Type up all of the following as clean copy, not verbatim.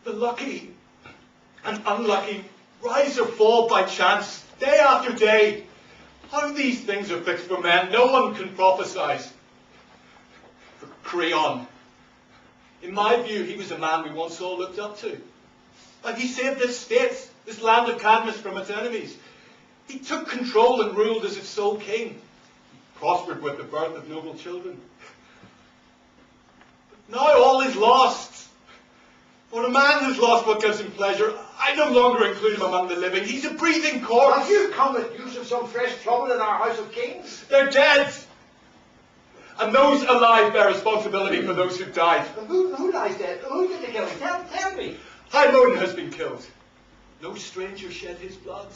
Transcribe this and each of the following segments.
The lucky and unlucky rise or fall by chance, day after day. How these things are fixed for men, no one can prophesy. For Creon, in my view, he was a man we once all looked up to. Like he saved this state, this land of Cadmus, from its enemies. He took control and ruled as its sole king. He prospered with the birth of noble children. But now all is lost. When a man has lost what gives him pleasure, I no longer include him among the living. He's a breathing corpse. Have you come with news of some fresh trouble in our house of kings? They're dead. And those alive bear responsibility for those who died. Who lies dead? Who did they kill? Tell me. Haemon has been killed. No stranger shed his blood.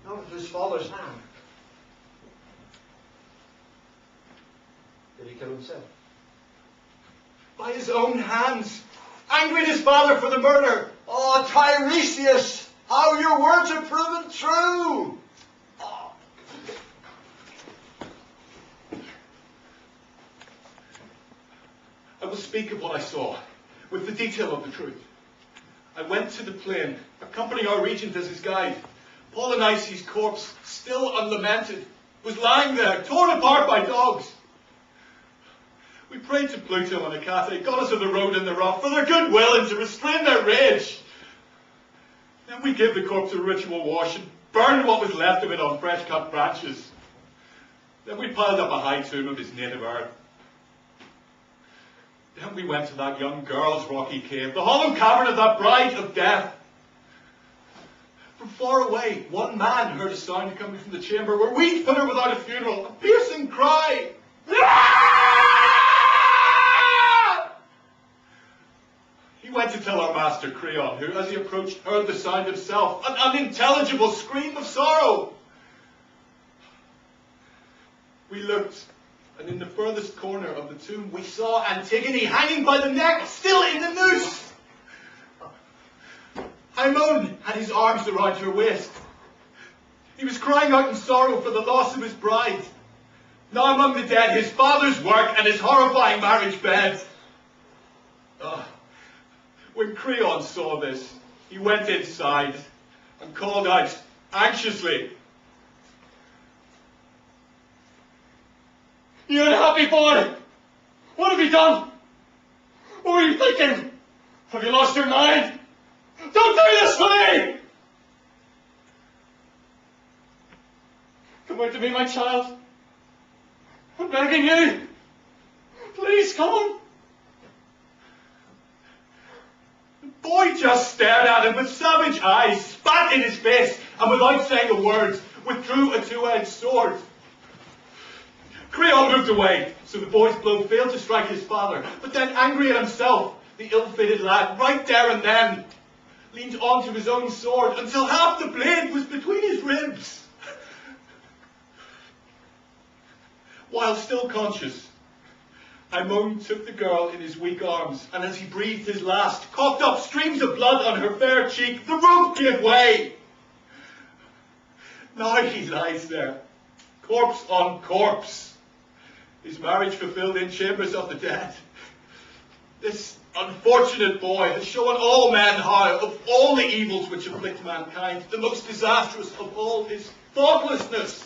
Not with his father's hand. Did he kill himself? By his own hands. Angry at his father for the murder. Oh, Tiresias! How your words are proven true! Oh. I will speak of what I saw, with the detail of the truth. I went to the plain, accompanying our regent as his guide. Polynices' corpse, still unlamented, was lying there, torn apart by dogs. We prayed to Pluto and Hecate, goddess of the road and the rough, for their goodwill and to restrain their rage. Then we gave the corpse a ritual wash and burned what was left of it on fresh cut branches. Then we piled up a high tomb of his native earth. Then we went to that young girl's rocky cave, the hollow cavern of that bride of death. From far away, one man heard a sound coming from the chamber where we'd put her without a funeral, a piercing cry. He went to tell our master Creon, who, as he approached, heard the sound himself, an unintelligible scream of sorrow. We looked, and in the furthest corner of the tomb we saw Antigone hanging by the neck, still in the noose. Haemon had his arms around her waist. He was crying out in sorrow for the loss of his bride. Now among the dead, his father's work and his horrifying marriage bed. When Creon saw this, he went inside and called out anxiously, "You unhappy boy! What have you done? What were you thinking? Have you lost your mind? Don't do this for me! Come out to me, my child. I'm begging you. Please come." The boy just stared at him with savage eyes, spat in his face, and without saying a word, withdrew a two-edged sword. Creon moved away, so the boy's blow failed to strike his father, but then, angry at himself, the ill-fated lad, right there and then, leaned onto his own sword until half the blade was between his ribs. While still conscious, Haemon took the girl in his weak arms, and as he breathed his last, coughed up streams of blood on her fair cheek. The rope gave way. Now he lies there, corpse on corpse, his marriage fulfilled in chambers of the dead. This unfortunate boy has shown all men how, of all the evils which afflict mankind, the most disastrous of all is thoughtlessness.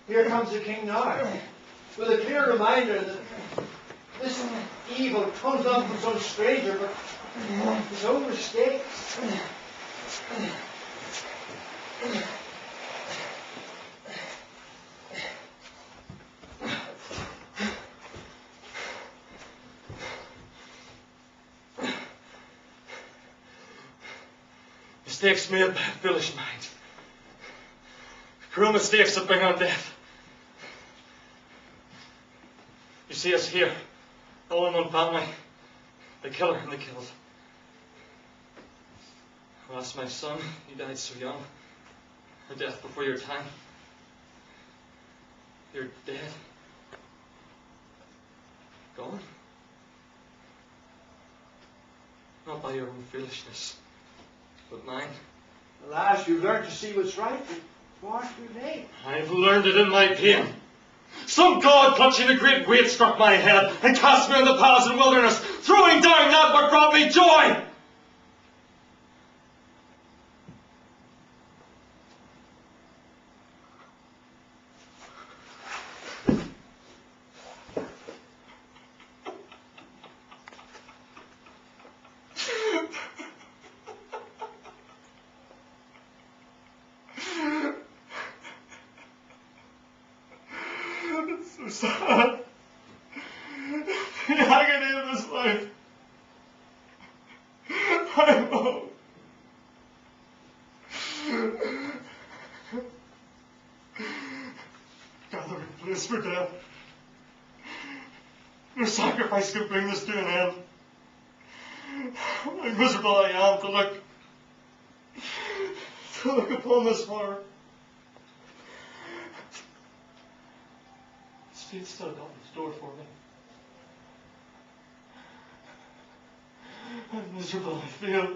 Here comes the king now, with a clear reminder that this evil comes not from some stranger, but his own mistakes. Mistakes made by a foolish mind. Cruel mistakes that bring on death. You see us here, all in one family. The killer and the killed. I lost my son. He died so young. A death before your time. You're dead. Gone. Not by your own foolishness, but mine. Alas, you've learned to see what's right. Far too late. I've learned it in my pain. Some god clutching a great weight struck my head and cast me on the paths and wilderness, throwing down that what brought me joy. So sad. The agony of his life. I know. Gathering place for death. No sacrifice can bring this to an end. How miserable I am to look upon this horror. Fate's still got in store for me. I'm miserable, I feel.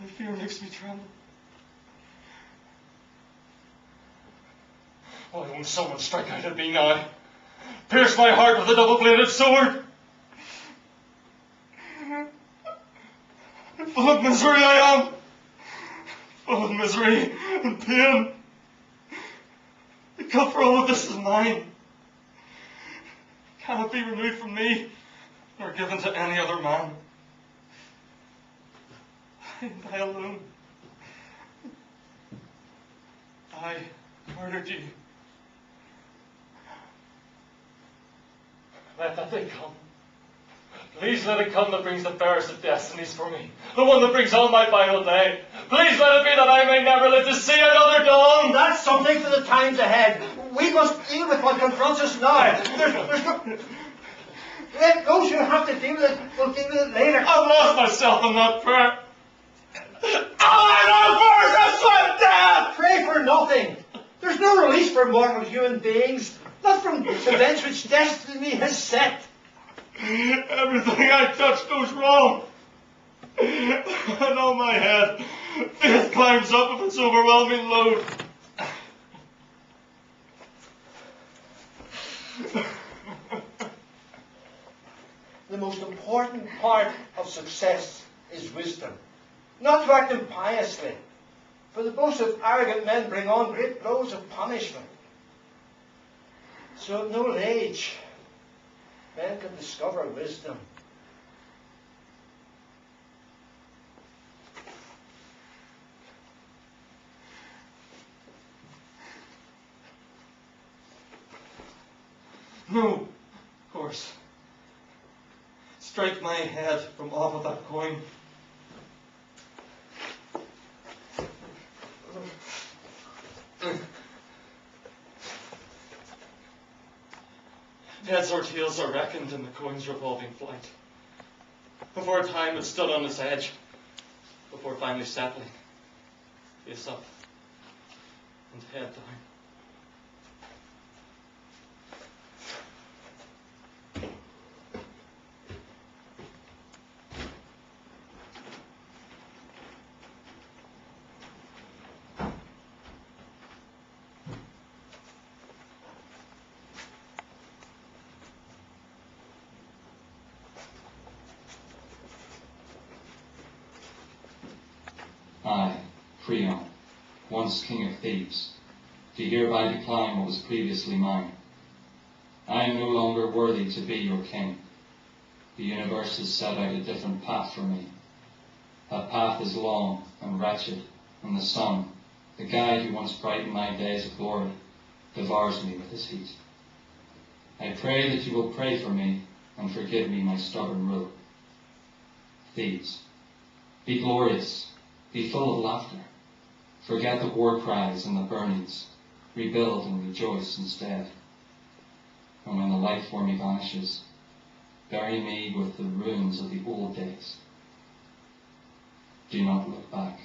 My fear makes me tremble. Why won't someone strike out at me now? Pierce my heart with a double-bladed sword. Full of misery I am. Full of misery and pain. The cup for all of this is mine. Cannot be removed from me, nor given to any other man. I and I alone. I murdered you. Let that day come. Please let it come that brings the fairest of destinies for me. The one that brings on my final day. Please let it be that I may never live to see another dawn. That's something for the times ahead. We must deal with what confronts us now. There's no... Let those who have to deal with it, will deal with it later. I've lost myself in that prayer. All I know for is death! Pray for nothing. There's no release for mortal human beings. Not from events which destiny has set. Everything I touch goes wrong. And on my head, faith climbs up of its overwhelming load. The most important part of success is wisdom. Not to act impiously, for the boasts of arrogant men bring on great blows of punishment. So at no age, men can discover wisdom. No, of course. Strike my head from off of that coin. Heads or tails are reckoned in the coin's revolving flight. Before a time it stood on its edge, before finally settling, face up and head down. I, Creon, once king of Thebes, do hereby decline what was previously mine. I am no longer worthy to be your king. The universe has set out a different path for me. That path is long and wretched, and the sun, the guide who once brightened my days of glory, devours me with his heat. I pray that you will pray for me and forgive me my stubborn rule. Thebes, be glorious. Be full of laughter. Forget the war cries and the burnings. Rebuild and rejoice instead. And when the light for me vanishes, bury me with the ruins of the old days. Do not look back.